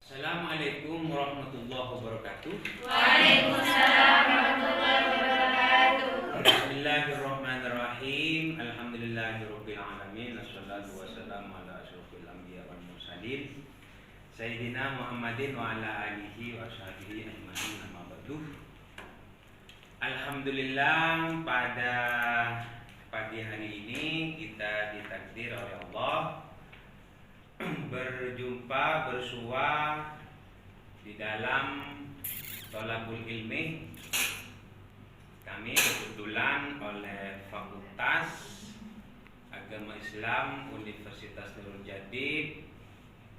Assalamualaikum warahmatullahi wabarakatuh. Waalaikumsalam warahmatullahi wabarakatuh. Bismillahirrahmanirrahim. Alhamdulillahirabbil alamin. Wassalatu wassalamu ala asyrofil anbiya wal mursalin Sayyidina Muhammadin wa ala alihi wa sahbihi ajmain, amma ba'du. Alhamdulillah, pada pagi hari ini kita ditakdir oleh Allah berjumpa, bersua di dalam Thalabul Ilmi. Kami kebetulan oleh Fakultas Agama Islam Universitas Nurul Jadid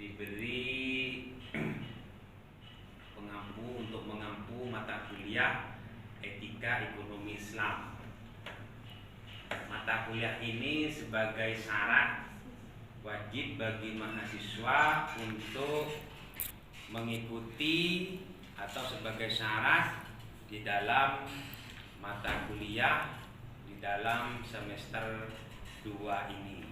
diberi untuk mengampu mata kuliah Etika Ekonomi Islam. Mata kuliah ini sebagai syarat wajib bagi mahasiswa untuk mengikuti atau sebagai syarat di dalam mata kuliah di dalam semester 2 ini.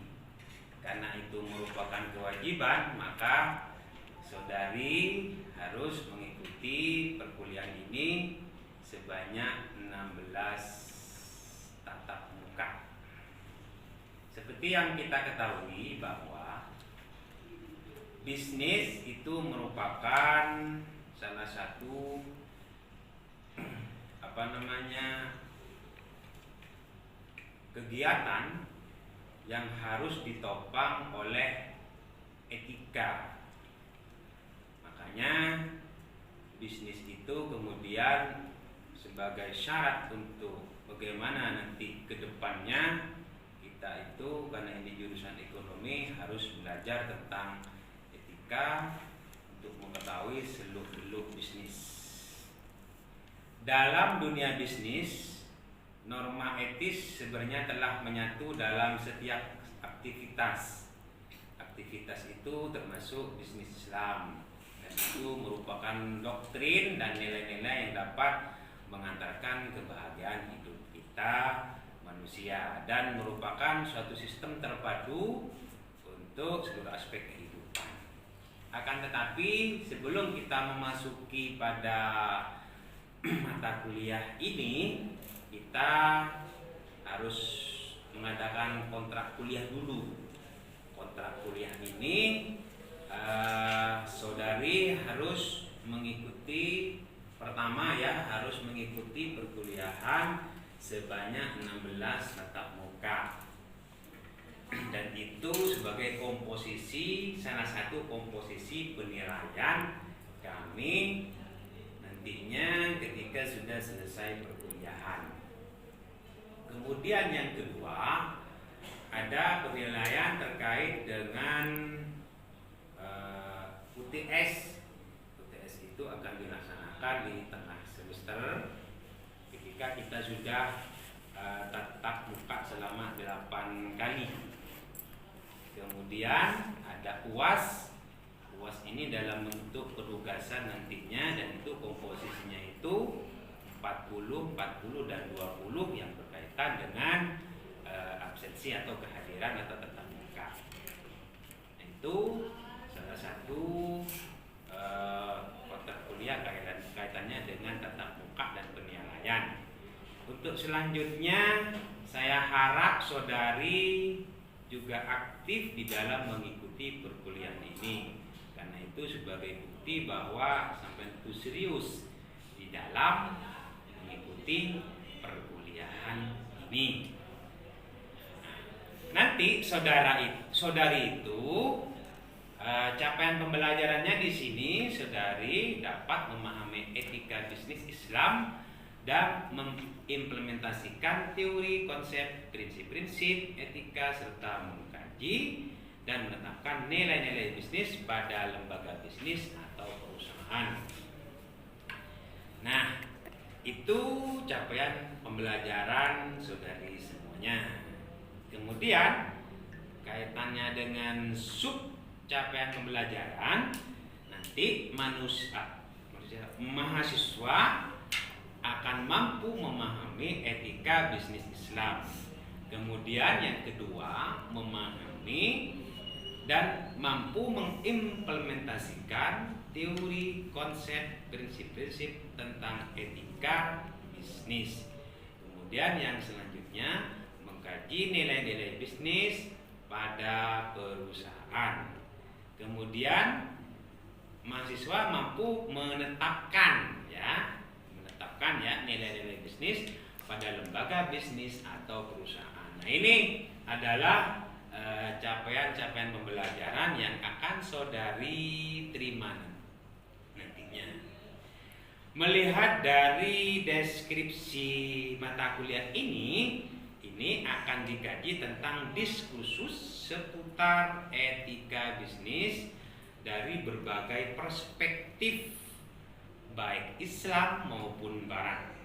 Karena itu merupakan kewajiban, maka saudari harus mengikuti perkuliahan ini sebanyak 16 tatap muka. Seperti yang kita ketahui bahwa bisnis itu merupakan salah satu kegiatan yang harus ditopang oleh etika. Makanya bisnis itu kemudian sebagai syarat untuk bagaimana nanti ke depannya kita itu, karena ini jurusan ekonomi, harus belajar tentang etika untuk mengetahui seluk-beluk bisnis. Dalam dunia bisnis, norma etis sebenarnya telah menyatu dalam setiap aktivitas. Aktivitas itu termasuk bisnis Islam, dan itu merupakan doktrin dan nilai-nilai yang dapat mengantarkan kebahagiaan hidup kita manusia dan merupakan suatu sistem terpadu untuk seluruh aspek kehidupan. Akan tetapi sebelum kita memasuki pada mata kuliah ini, kita harus mengadakan kontrak kuliah dulu. Kontrak kuliah ini saudari harus mengikuti, pertama ya, harus mengikuti perkuliahan sebanyak 16 tatap muka, dan itu sebagai komposisi, salah satu komposisi penilaian kami nantinya ketika sudah selesai perkuliahan. Kemudian yang kedua, ada penilaian terkait dengan UTS. UTS itu akan dilaksanakan di tengah semester ketika kita sudah tatap muka selama 8 kali. Kemudian ada UAS. UAS ini dalam bentuk penugasan nantinya, dan itu komposisinya itu 40, 40 dan 20 yang berkaitan dengan absensi atau kehadiran atau tatap muka. Itu salah satu kontrak kuliah kaitannya dengan tatap muka dan penilaian. Untuk selanjutnya, saya harap saudari juga aktif di dalam mengikuti perkuliahan ini, karena itu sebagai bukti bahwa sampai itu serius di dalam mengikuti perkuliahan ini. Nanti saudari itu capaian pembelajarannya di sini, saudari dapat memahami etika bisnis Islam dan mengimplementasikan teori, konsep, prinsip-prinsip etika, serta mengkaji dan menetapkan nilai-nilai bisnis pada lembaga bisnis atau perusahaan. Nah, itu capaian pembelajaran saudari semuanya. Kemudian kaitannya dengan sub capaian pembelajaran, nanti mahasiswa akan mampu memahami etika bisnis Islam. Kemudian yang kedua, memahami dan mampu mengimplementasikan teori, konsep, prinsip-prinsip tentang etika bisnis. Kemudian yang selanjutnya mengkaji nilai-nilai bisnis pada perusahaan. Kemudian mahasiswa mampu menetapkan nilai-nilai bisnis pada lembaga bisnis atau perusahaan. Nah, ini adalah capaian-capaian pembelajaran yang akan saudari terima nantinya. Melihat dari deskripsi mata kuliah ini akan dikaji tentang diskursus seputar etika bisnis dari berbagai perspektif baik Islam maupun Barat.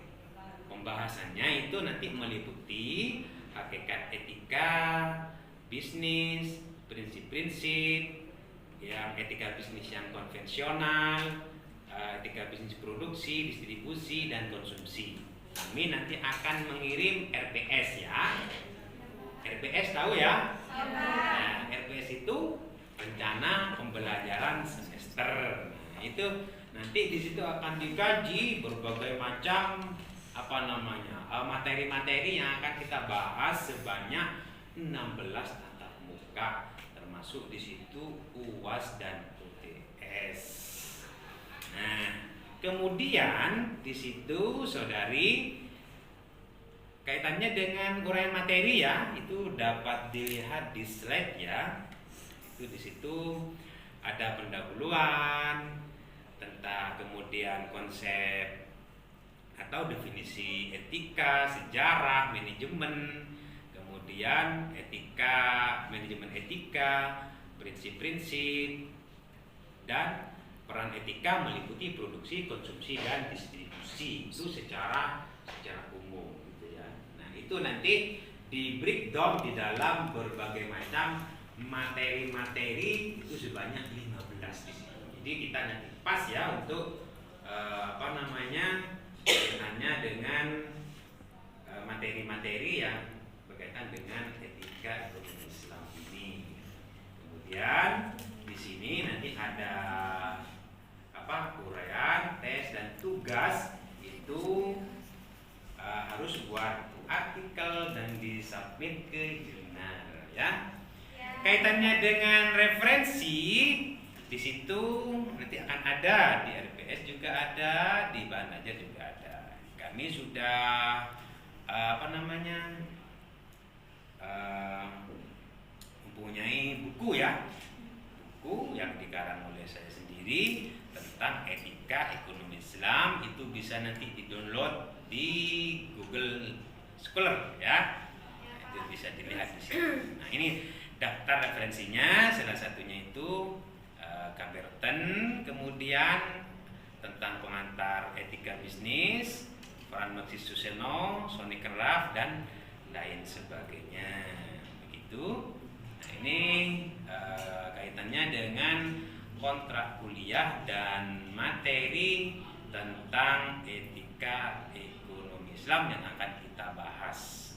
Pembahasannya itu nanti meliputi hakikat etika bisnis, prinsip-prinsip yang etika bisnis yang konvensional, etika bisnis produksi, distribusi, dan konsumsi. Kami nanti akan mengirim RPS ya. RPS tahu ya? Nah, RPS itu rencana pembelajaran semester. Nah, itu nanti di situ akan dikaji berbagai macam materi-materi yang akan kita bahas sebanyak 16 tatap muka, termasuk di situ UAS dan UTS. Nah, kemudian di situ saudari kaitannya dengan uraian materi ya, itu dapat dilihat di slide ya. Itu di situ ada pendahuluan tentang kemudian konsep atau definisi etika, sejarah, manajemen, kemudian etika, manajemen etika, prinsip-prinsip, dan peran etika meliputi produksi, konsumsi, dan distribusi. Itu secara umum gitu ya. Nah, itu nanti di breakdown di dalam berbagai macam materi-materi itu sebanyak 15 di sini. Jadi kita nanti pas ya untuk kaitannya dengan materi-materi yang berkaitan dengan etika ekonomi Islam ini. Kemudian di sini nanti ada uraian, tes, dan tugas itu harus buat artikel dan disubmit ke jurnal ya. Kaitannya dengan referensi di situ nanti akan ada di RPS juga ada, di bahan ajar juga ada. Kami sudah mempunyai buku yang dikarang oleh saya sendiri tentang etika ekonomi Islam. Itu bisa nanti di-download di Google Scholar ya. Itu bisa dilihat di sini. Nah, ini daftar referensinya, salah satunya itu Kaberten, kemudian tentang pengantar etika bisnis, peran Marxis Suseno, Sony Keraf, dan lain sebagainya. Begitu. Nah, ini kaitannya dengan kontrak kuliah dan materi tentang etika ekonomi Islam yang akan kita bahas.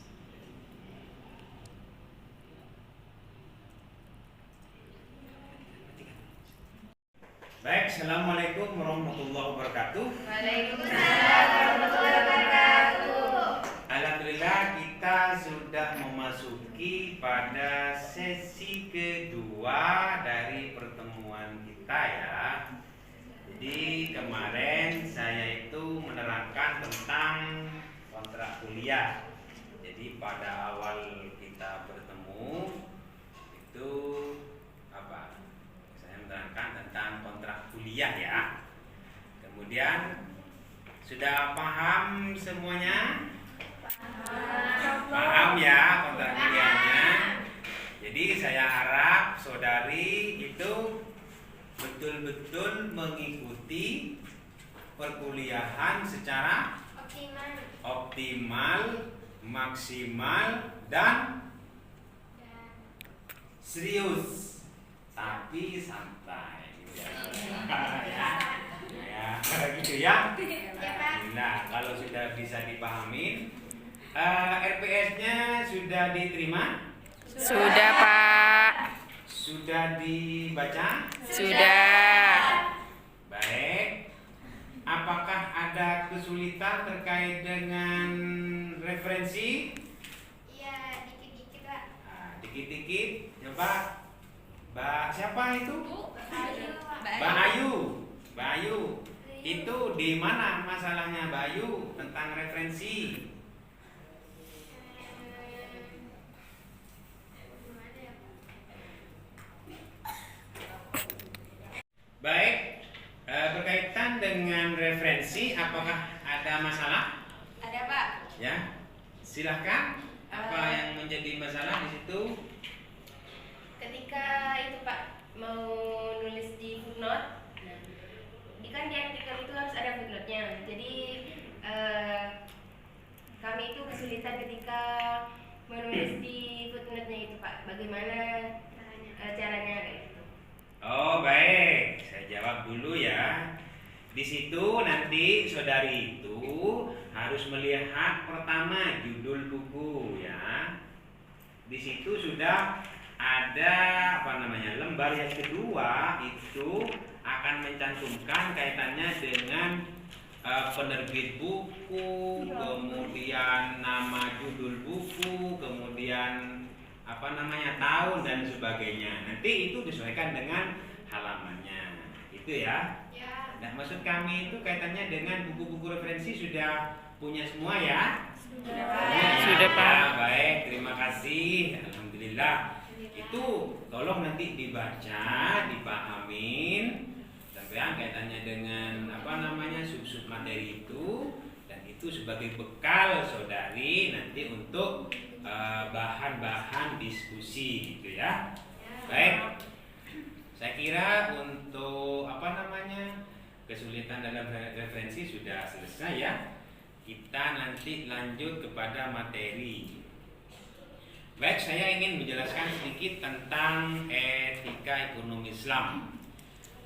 Baik, assalamualaikum warahmatullahi wabarakatuh. Waalaikumsalam warahmatullahi wabarakatuh. Alhamdulillah kita sudah memasuki pada sesi kedua dari pertemuan kita ya. Jadi kemarin saya itu menerangkan tentang kontrak kuliah. Jadi pada awal kita bertemu itu menerangkan tentang kontrak kuliah ya. Kemudian sudah paham semuanya? Paham ya kontrak kuliahnya. Jadi saya harap saudari itu betul-betul mengikuti perkuliahan secara optimal, maksimal, dan serius. Tapi santai gitu ya. Gitu ya. Nah, kalau sudah bisa dipahami, RPS-nya sudah diterima? Sudah, Pak. Sudah dibaca? Sudah. Baik. Apakah ada kesulitan terkait dengan referensi? Iya, dikit-dikit, Pak. Nah, dikit-dikit. Coba. Siapa itu? Mbak Ayu. Mbak Ayu. Itu di mana masalahnya Mbak Ayu tentang referensi? Baik, berkaitan dengan referensi, apakah ada masalah? Ada, Pak. Ya, silahkan. Apa yang menjadi masalah di situ? Ketika itu, Pak, mau nulis di footnote, kan di artikel itu harus ada footnote-nya. Jadi kami itu kesulitan ketika menulis di footnote-nya itu, Pak. Bagaimana caranya kayak gitu? Oh, baik. Saya jawab dulu ya. Di situ nanti saudari itu harus melihat pertama judul buku ya. Di situ sudah ada lembar yang kedua itu akan mencantumkan kaitannya dengan penerbit buku, kemudian nama judul buku, kemudian tahun dan sebagainya. Nanti itu disesuaikan dengan halamannya. Itu ya. Nah, maksud kami itu kaitannya dengan buku-buku referensi sudah punya semua ya? Sudah, Pak. Sudah, Pak. Baik, terima kasih. Alhamdulillah. Itu tolong nanti dibaca, dipahamin sampai kaitannya dengan sub-sub materi itu, dan itu sebagai bekal saudari nanti untuk bahan-bahan diskusi gitu ya. Baik. Saya kira untuk kesulitan dalam referensi sudah selesai ya. Kita nanti lanjut kepada materi. Baik, saya ingin menjelaskan sedikit tentang etika ekonomi Islam.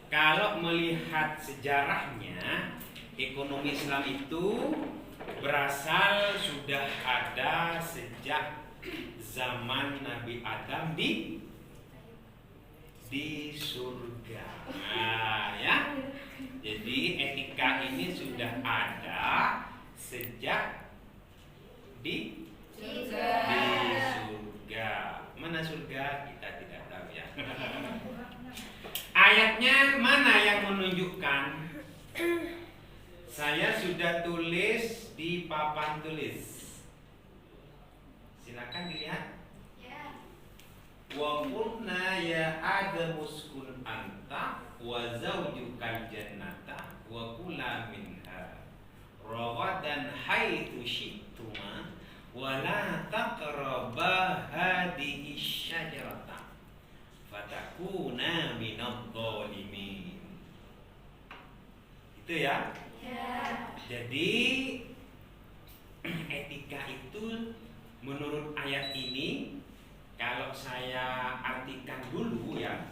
Kalau melihat sejarahnya, ekonomi Islam itu berasal sudah ada sejak zaman Nabi Adam di surga. Nah, ya. Jadi etika ini sudah ada sejak di surga. Mana surga? Kita tidak tahu ya. Ayatnya mana yang menunjukkan? Saya sudah tulis di papan tulis. Silakan dilihat. Wa qulna ya Adamu uskun anta wa zawjukal jannata wa kula minha ragadan haitsu syi'tuma wa la taqraba hadhihi syajarata fatakuna minadh dhalimin. Itu ya. Jadi etika itu menurut ayat ini, kalau saya artikan dulu ya,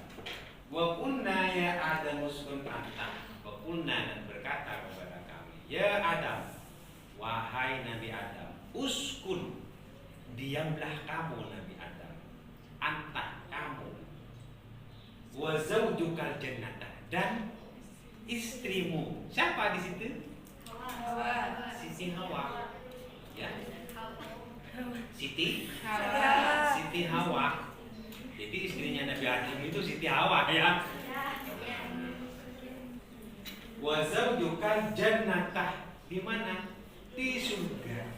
wa kunna ya Adam uskun anta, wa kunna, dan berkata kepada kami, ya Adam, wahai Nabi Adam, uskun, diamlah kamu Nabi Adam, anta, kamu, wa zaujukal jannata, dan istrimu. Siapa di situ? Hawa. Siti Hawa. Ya. Siti Hawa. Jadi istrinya Nabi Adam itu Siti Hawa ya. Wa zawjukal jannatah, di mana? Di surga.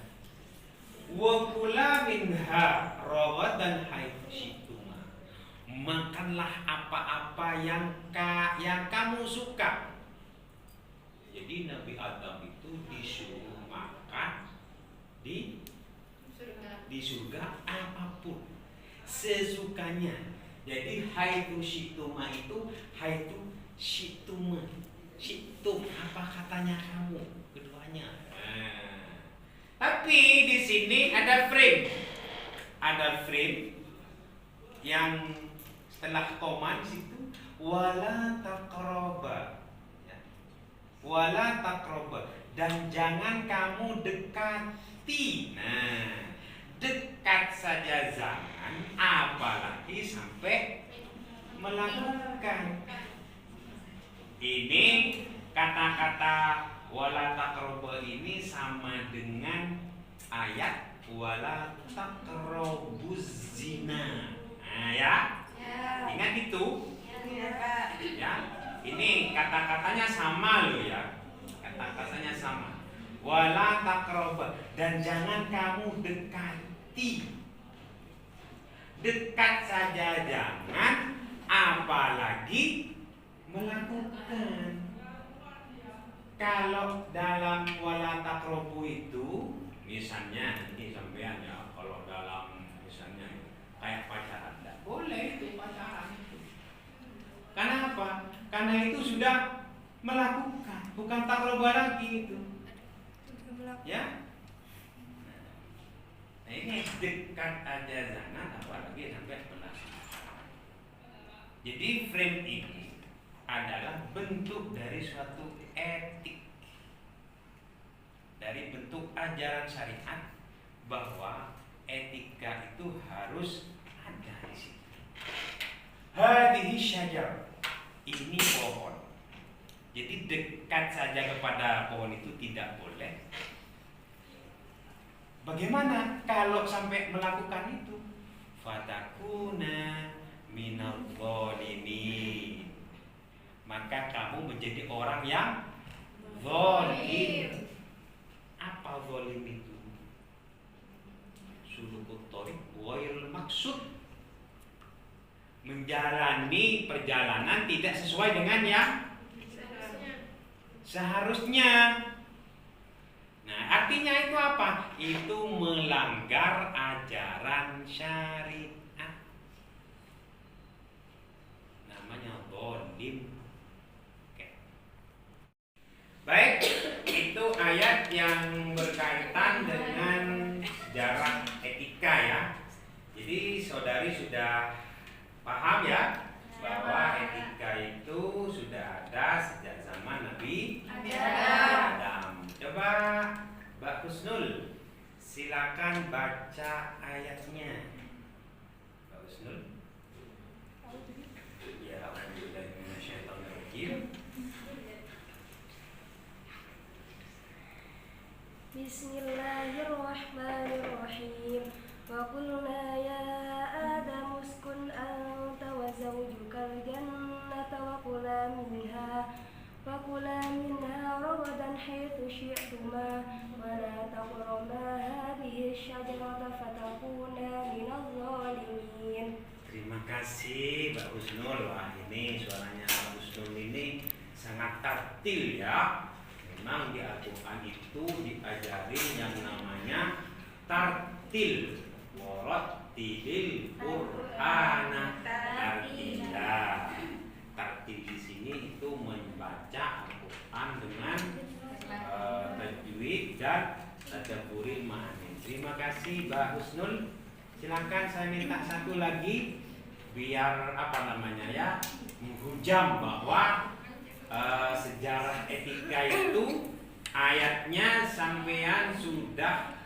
Wa kula minha ragadan haitsu syi'tuma. Makanlah apa-apa yang kamu suka. Jadi Nabi Adam itu disuruh makan di surga apapun sesukanya. Jadi haitsu syi'tuma itu haitsu syi'tuma. Syi'tum, apa katanya kamu, keduanya. Tapi di sini ada frame. Ada frame yang setelah koma di situ wala taqraba. Ya. Wala taqraba, dan jangan kamu dekati. Nah, dekat saja jangan, apalagi sampai melakukan. Ini kata-kata wala taqrabu ini sama dengan ayat wala taqrabuz zina. Nah, ya. Ingat itu? Ya. Ini kata-katanya sama loh ya. Kata-katanya sama. Wala taqrabu, dan jangan kamu dekati. Dekat saja jangan, apalagi melakukan. Kalau dalam wala taqrabu itu, misalnya ini sampean ya, kalau dalam misalnya kayak pacaran, tidak boleh itu pacaran itu. Karena apa? Karena itu sudah melakukan, bukan taqrabu lagi itu. Ya. Nah ini dekat aja jangan, apalagi sampai melakukan. Jadi frame ini adalah bentuk dari suatu etik, dari bentuk ajaran syariat bahwa etika itu harus ada di situ. Hadhihi syajar, ini pohon. Jadi dekat saja kepada pohon itu tidak boleh. Bagaimana kalau sampai melakukan itu? Fatakuna minal zalimin, maka kamu menjadi orang yang zalim. Apa zalim itu? Sulukut thoriq ghairul maksud, menjalani perjalanan tidak sesuai dengan yang seharusnya. Nah, artinya itu apa? Itu melanggar ajaran syariat. Namanya zalim. Baik, itu ayat yang berkaitan dengan sejarah etika ya. Jadi saudari sudah paham ya bahwa etika itu sudah ada sejak zaman Nabi Adam. Coba Mbak Husnul, silakan baca ayatnya. Mbak Husnul. Ya, alhamdulillah minasyaitonirrajim. Bismillahirrahmanirrahim. Wa qulna ya Adam uskun anta wa zawjukal jannata wa kula minha ragadan haitsu syi'tuma wa la taqraba hadhihi syajarata fatakuna minadh dhalimin. Terima kasih Mbak Husnul. Wah, ini suaranya Mbak Husnul ini sangat tartil ya. Memang di Al-Quran itu diajarin yang namanya tartil. Warattilil Qur'ana tartila. Tartil di sini itu membaca Al-Quran dengan tajwid dan tadabburi ma'ani. Terima kasih Mbak Husnul. Silakan saya minta satu lagi biar apa namanya ya, menghujam bahwa sejarah etika itu ayatnya sampean sudah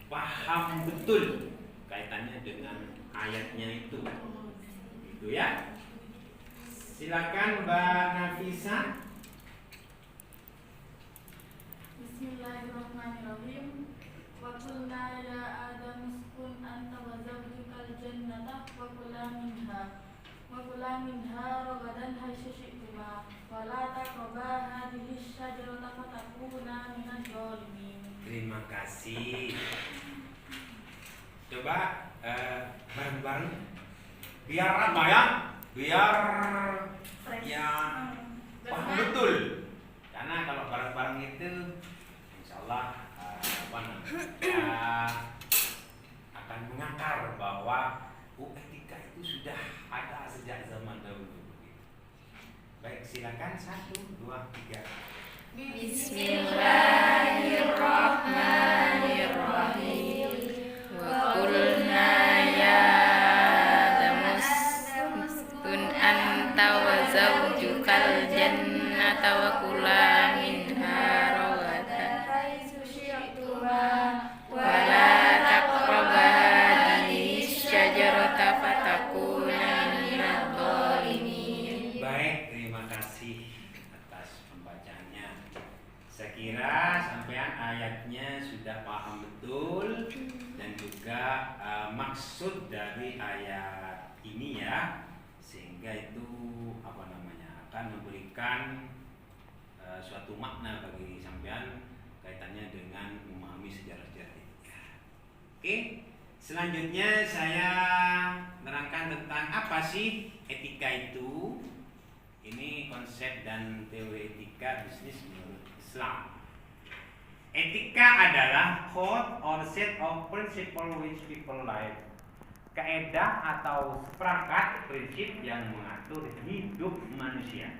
paham betul kaitannya dengan ayatnya itu ya. Silakan Mbak Nafisa. Bismillahirrahmanirrahim. Wa qulna ya Adam uskun anta wa zawjukal jannata wa kula minha ragadan haitsu syi'tuma wa la taqraba hadhihi syajarata fatakuna minadh dhalimin. Terima kasih. Coba bareng-bareng biar apa ya? Biar yang paham betul. Karena kalau bareng-bareng itu insyaallah akan mengakar bahwa etika itu sudah ada sejak zaman dahulu. Baik, silakan 1, 2, 3. Bismillahirrahmanirrahim. Wa qulna ya Adam uskun anta wa zawjukal jannata wa kula minha ragadan haitsu syi'tuma wa la taqraba hadhihi syajarata fatakuna minadh kira sampean ayatnya sudah paham betul dan juga maksud dari ayat ini ya, sehingga itu akan memberikan suatu makna bagi sampean kaitannya dengan memahami sejarah-sejarah etika. Oke, selanjutnya saya menerangkan tentang apa sih etika itu. Ini konsep dan teori etika bisnis menurut Islam. Etika adalah code or set of principle which people live. Kaedah atau seperangkat prinsip yang mengatur hidup manusia.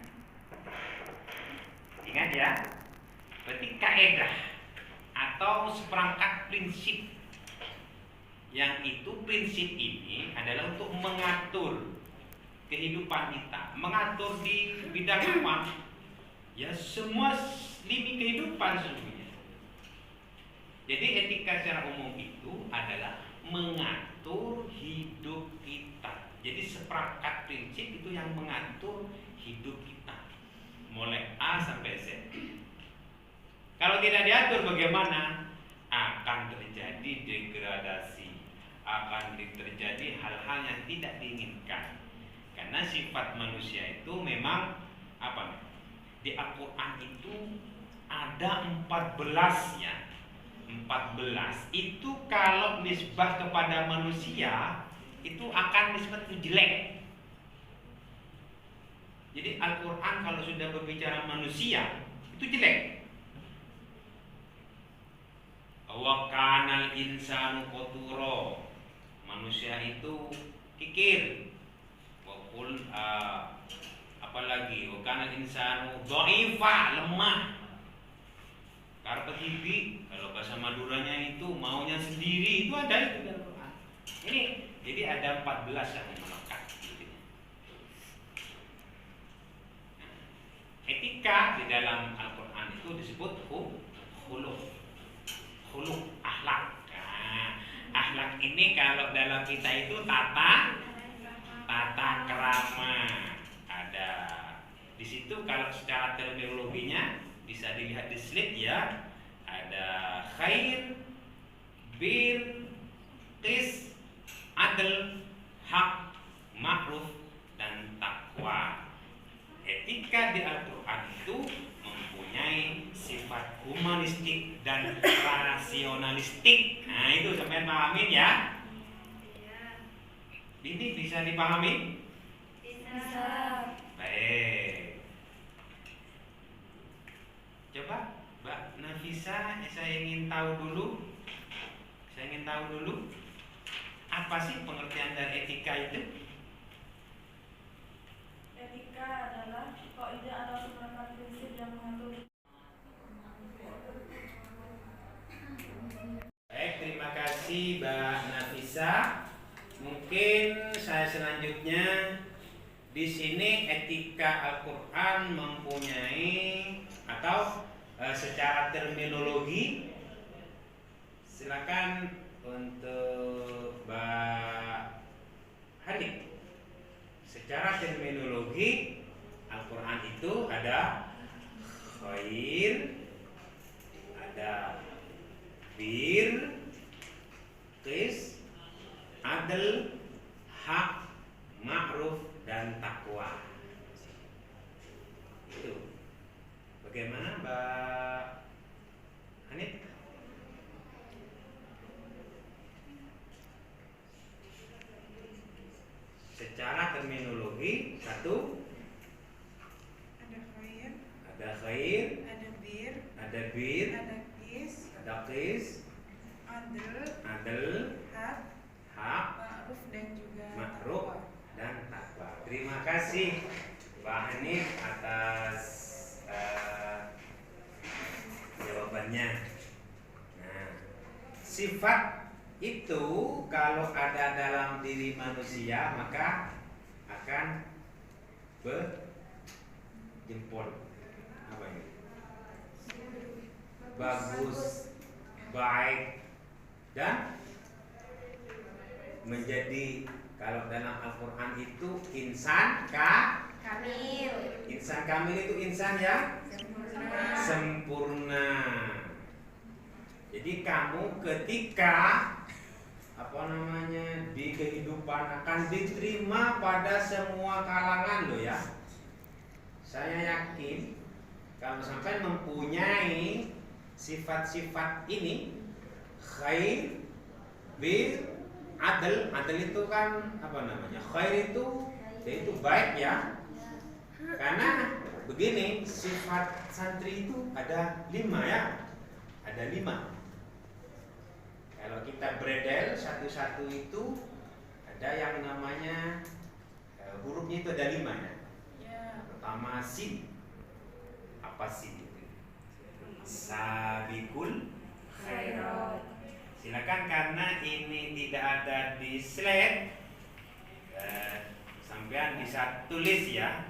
Ingat ya, berarti kaedah atau seperangkat prinsip, yang itu prinsip ini adalah untuk mengatur kehidupan kita, mengatur di bidang apa? Ya semua lini kehidupan sesungguhnya. Jadi etika secara umum itu adalah mengatur hidup kita. Jadi seperangkat prinsip itu yang mengatur hidup kita, mulai A sampai Z. Kalau tidak diatur bagaimana? Akan terjadi degradasi, akan terjadi hal-hal yang tidak diinginkan. Karena sifat manusia itu memang apa? Di Al-Quran itu ada 14 ya. 14 itu kalau nisbah kepada manusia itu akan nisbah itu jelek. Jadi Al-Quran kalau sudah berbicara manusia itu jelek. Wa kanal insanu qaturo, manusia itu kikir. Apalagi karena insanu dha'ifa, lemah, karena tibi, kalau bahasa Maduranya itu maunya sendiri, itu ada itu dalam Quran. Ini jadi ada 14 yang melekat. Etika di dalam Al-Quran itu disebut khuluq, akhlak. Nah, akhlak ini kalau dalam kita itu tata krama. Ada di situ kalau secara terminologinya bisa dilihat di slide ya. Ada khair, bir, qis, adl, hak, ma'ruf, dan takwa. Etika di Al-Quran itu mempunyai sifat humanistik dan rasionalistik. Nah itu sampai pahamin ya. Ini bisa dipahami? Bisa. Baik. Coba Mbak Nafisa, saya ingin tahu dulu. Apa sih pengertian dari etika itu? Etika adalah kaidah atau seperangkat prinsip yang mengatur. Baik, terima kasih Mbak Nafisa. Mungkin saya selanjutnya di sini etika Al-Quran mempunyai atau secara terminologi, silakan untuk Mbak Hadik. Secara terminologi Al-Quran itu ada khair, ada bir, qis, adl, hak, ma'ruf, dan takwa. Itu. Bagaimana Mbak Hanif? Secara terminologi, satu, ada khair, ada khair, ada bir, ada bir, ada qis, ada qis, adl, hak, hak, ma'ruf, dan juga ma'ruf, takwa. dan takwa. Terima kasih Mbak Hanif atas jawabannya. Nah, sifat itu kalau ada dalam diri manusia maka akan berjempol. Apa ini? Bagus, baik, dan menjadi, kalau dalam Al-Quran itu insan Kamil. insan kamil itu insan yang sempurna. Jadi kamu ketika di kehidupan akan diterima pada semua kalangan loh ya. Saya yakin kalau sampai mempunyai sifat-sifat ini, khair, bir, adil itu kan khair itu yaitu baik ya. Karena begini, sifat santri itu ada 5 ya. Ada 5. Kalau kita bredel satu-satu itu ada yang namanya hurufnya itu ada 5 ya. Pertama sin. Apa sin itu? Sabikul khairat. Silakan, karena ini tidak ada di slide, sampean bisa tulis ya.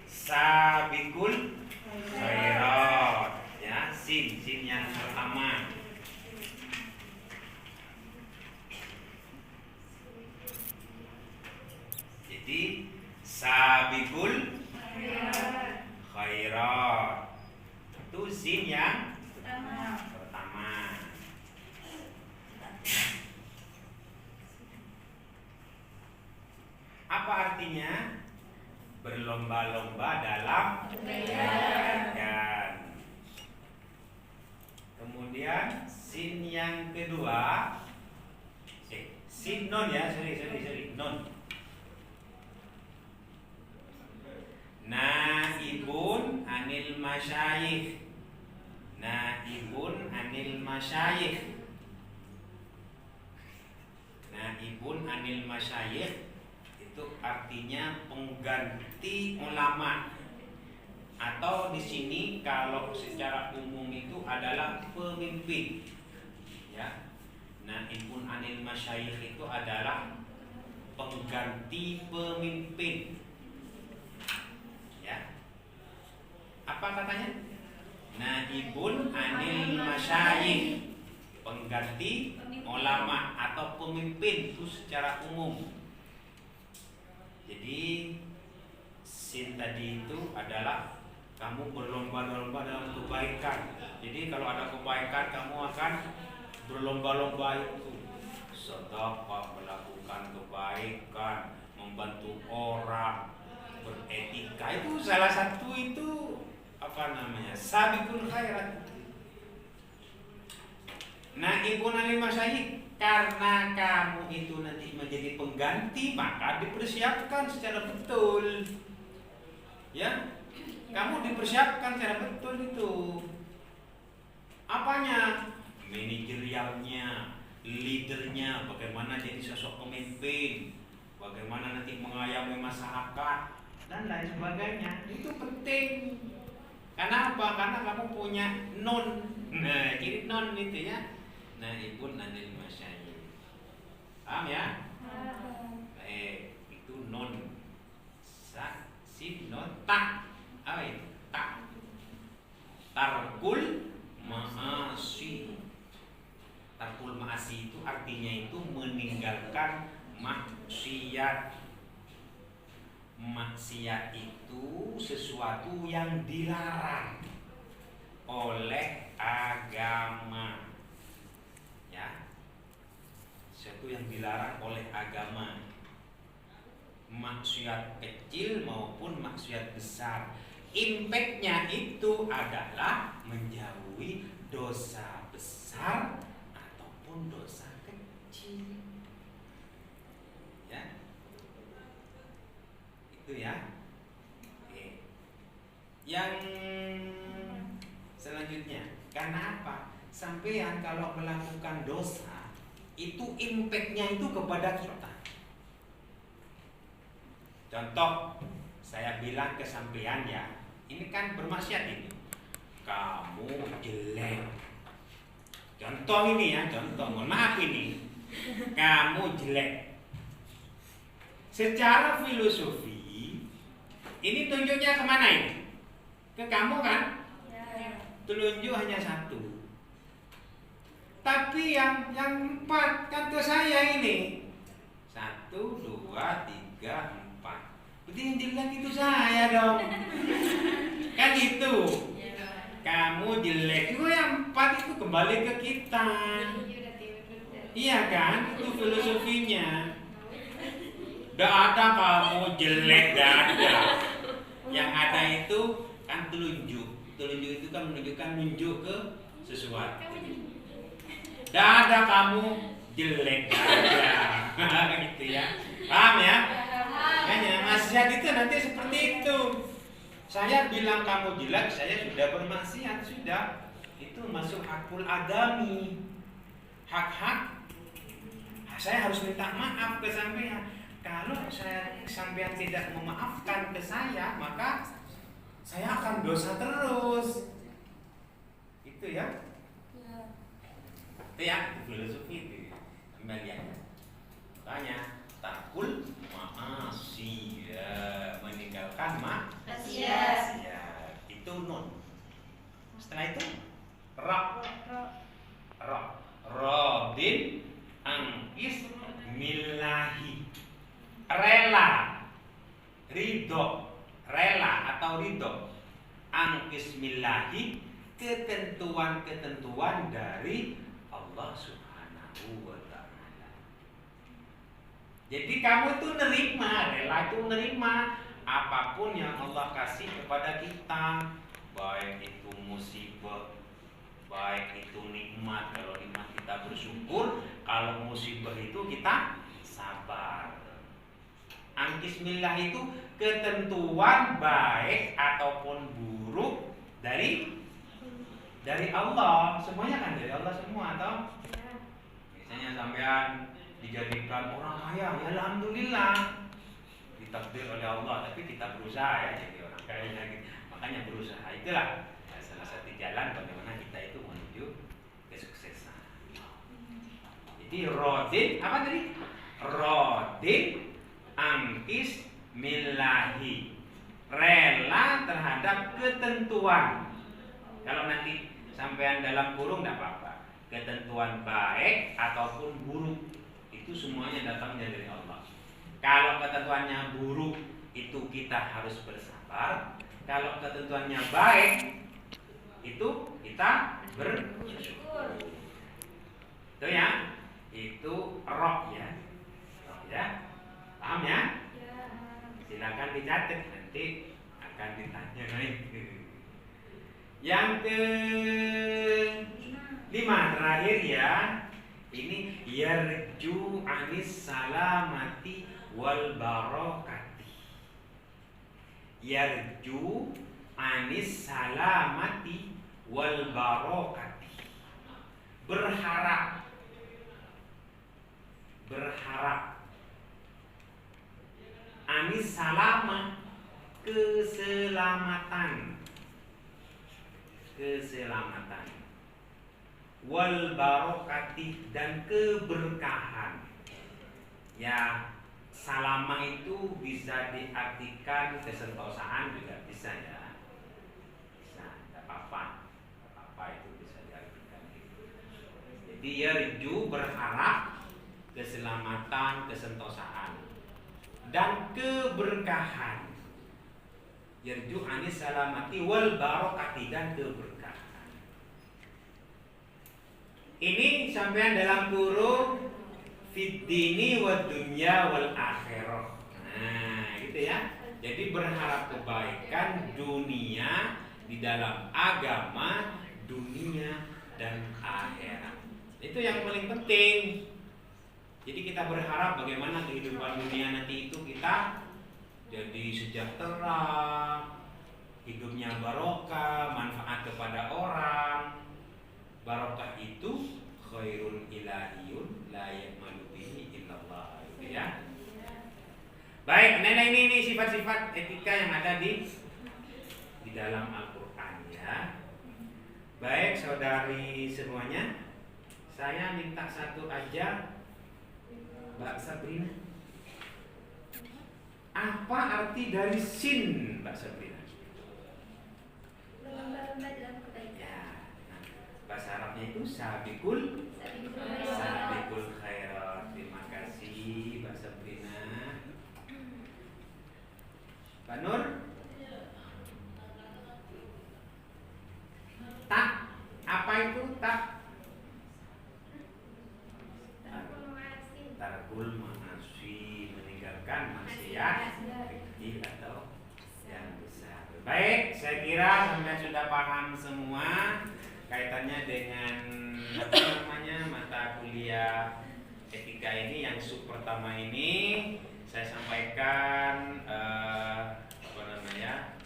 Sabikul khairat ya, sin yang pertama. Jadi sabikul khairat itu sin yang pertama. Apa artinya? Berlomba-lomba dalam kebaikan. Kemudian sin yang kedua, sin non ya, sorry non. Naibun anil masyayikh. Naibun anil masyayikh. Naibun anil masyayikh itu artinya pengganti ulama, atau di sini kalau secara umum itu adalah pemimpin. Ya. Naibun anil masyayikh itu adalah pengganti pemimpin. Ya. Apa katanya? Naibun anil masyayikh, pengganti ulama atau pemimpin itu secara umum. Jadi sin tadi itu adalah kamu berlomba-lomba dalam kebaikan. Jadi kalau ada kebaikan kamu akan berlomba-lomba itu. Sedekah, melakukan kebaikan, membantu orang, beretika, itu salah satu itu sabikul khairat. Naibun anil masyayikh, karena kamu itu nanti menjadi pengganti, maka dipersiapkan secara betul. Ya, kamu dipersiapkan secara betul itu. Apanya? Manajerialnya, leadernya, bagaimana jadi sosok pemimpin, bagaimana nanti mengayomi masyarakat dan lain sebagainya. Itu penting. Karena apa? Karena kamu punya non. Nah, ciri non itu ya. Naibun anil masyayikh. Paham ya? Itu non. Sin non tak. Apa itu? Tak. Tarkul ma'asi. Tarkul ma'asi itu artinya itu meninggalkan maksiat. Maksiat itu sesuatu yang dilarang oleh agama. Ya, sesuatu yang dilarang oleh agama. Maksiat kecil maupun maksiat besar, impactnya itu adalah menjauhi dosa besar ataupun dosa kecil. Ya, itu ya. Oke. Yang selanjutnya, karena apa? Sampean kalau melakukan dosa itu impactnya itu kepada kita. Contoh, saya bilang ke sampean ya, ini kan bermaksiat ini. Kamu jelek. Contoh ini ya, mohon maaf ini. Kamu jelek. Secara filosofi, ini tunjuknya kemana ini? Ke kamu kan? Telunjuk hanya satu. Tapi yang 4 kan ke saya ini. 1, 2, 3, 4. Berarti yang jelek itu saya dong. Kan itu. Kamu jelek. Itu yang 4 kembali ke kita. Iya kan? Itu filosofinya. Gak ada kamu jelek, gak ada. Yang ada itu kan telunjuk. Telunjuk itu kan menunjukkan nunjuk ke sesuatu. Gak ada kamu jelek, gak ada. Gitu ya. Paham ya? Makanya maksiat itu nanti seperti itu. Saya bilang kamu jelek, saya sudah bermaksiat, sudah. Itu masuk hakul adami. Hak-hak. Saya harus minta maaf ke sampean. Kalau saya sampean tidak memaafkan ke saya, maka saya akan dosa terus. Itu ya. Itu ya, filosofi itu. Kembaliannya. Makanya takul maasi, ya, meninggalkan maksiat. Itu nun. Setelah itu rodin angkis millahi, rela, ridho, rela atau ridho, angkis millahi, ketentuan-ketentuan dari Allah Subhanahu wa ta'ala. Jadi kamu tuh nerima, rela itu nerima apapun yang Allah kasih kepada kita, baik itu musibah, baik itu nikmat. Kalau nikmat kita bersyukur, kalau musibah itu kita sabar. Angkismillah itu ketentuan baik ataupun buruk dari Allah. Semuanya kan dari Allah semua, atau? Misalnya sampean dijadikan orang kaya, ya alhamdulillah, ditakdir oleh Allah, tapi kita berusaha ya jadi orang kaya. Makanya berusaha itulah salah satu jalan bagaimana kita itu menuju kesuksesan. Jadi rodin apa tadi? Rodin angkis millahi, rela terhadap ketentuan. Kalau nanti sampean dalam kurung tidak apa-apa. Ketentuan baik ataupun buruk itu semuanya datangnya dari Allah. Kalau ketentuannya buruk itu kita harus bersabar. Kalau ketentuannya baik itu kita bersyukur. Itu ya. Itu roh ya. Roh ya. Paham ya? Silakan dicatat, nanti akan ditanya lagi. Yang ke-5 terakhir ya. Ini yarju anis salamati wal barakati. Yarju anis salamati wal barakati. Berharap anis salama, keselamatan wal barokati, dan keberkahan. Ya, salama itu bisa diartikan kesentosaan juga bisa ya. Bisa, tidak apa-apa. Itu bisa diartikan gitu. Jadi yarju berharap keselamatan, kesentosaan dan keberkahan. Yarju anis salamati wal barokati, dan keberkahan. Ini sampean dalam kurung fid dini wa dunya wal akhirah. Nah, gitu ya. Jadi berharap kebaikan dunia, di dalam agama, dunia dan akhirat. Itu yang paling penting. Jadi kita berharap bagaimana kehidupan dunia nanti itu kita jadi sejahtera, hidupnya barokah, manfaat kepada orang. Barokah itu khairun ilahiyun la ya'malu bihi illallah, gitu ya. Baik, nah ini sifat-sifat etika yang ada di dalam Al-Qur'an ya. Baik, saudari semuanya, saya minta satu aja, Mbak Sabrina. Apa arti dari sin, Mbak Sabrina? Lomba-lomba dalam kebaikan. Ya, bahasa Arabnya itu sabikul khairat. Terima kasih Mbak Sabrina. Pak Nur? Tak, apa itu tak? Tarkul ma'asi. Tarkul ma'asi, meninggalkan maksiat kecil atau yang besar. Baik, saya kira sampai sudah paham semua kaitannya dengan apa namanya mata kuliah etika ini. Yang sub pertama ini saya sampaikan apa namanya,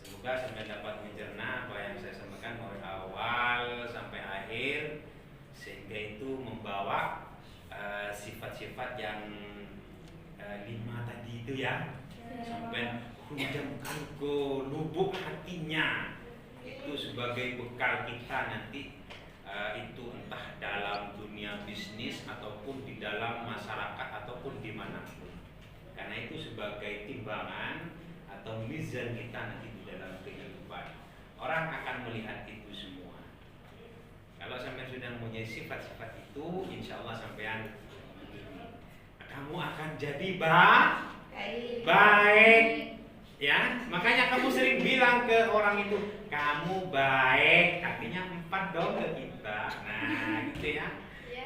semoga sampai dapat mencerna apa yang saya sampaikan mulai awal sampai akhir, sehingga itu membawa sifat-sifat yang 5 tadi itu ya, sampai hujamkan ke lubuk hatinya, itu sebagai bekal kita nanti, itu entah dalam dunia bisnis ataupun di dalam masyarakat ataupun dimanapun, karena itu sebagai timbangan atau mizan kita nanti di dalam kehidupan. Orang akan melihat itu semua. Kalau sampai sudah mempunyai sifat-sifat itu, insya Allah sampean kamu akan jadi baik, ya. Makanya kamu sering bilang ke orang itu, kamu baik, artinya 4 dong ke kita. Nah, gitu ya.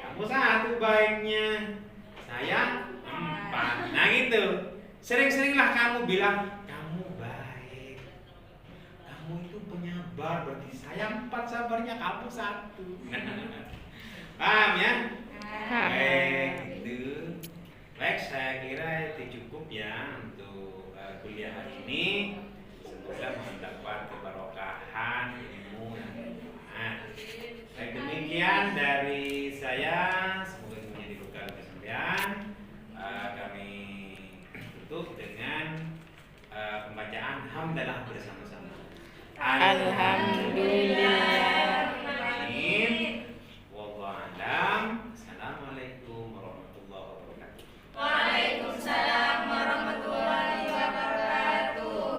Kamu 1 baiknya, saya 4. Nah, gitu. Sering-seringlah kamu bilang, kamu baik, kamu itu penyabar, berarti saya 4 sabarnya, kamu 1. Paham ya? Baik, gitu. Baik, saya kira itu cukup ya untuk kuliah hari ini. Semoga mendapat keberkahan ilmu yang bermanfaat. Baik, demikian dari saya. Semoga itu menjadi bekal kesembilan. Kami tutup dengan pembacaan hamdalah bersama-sama. Alhamdulillah.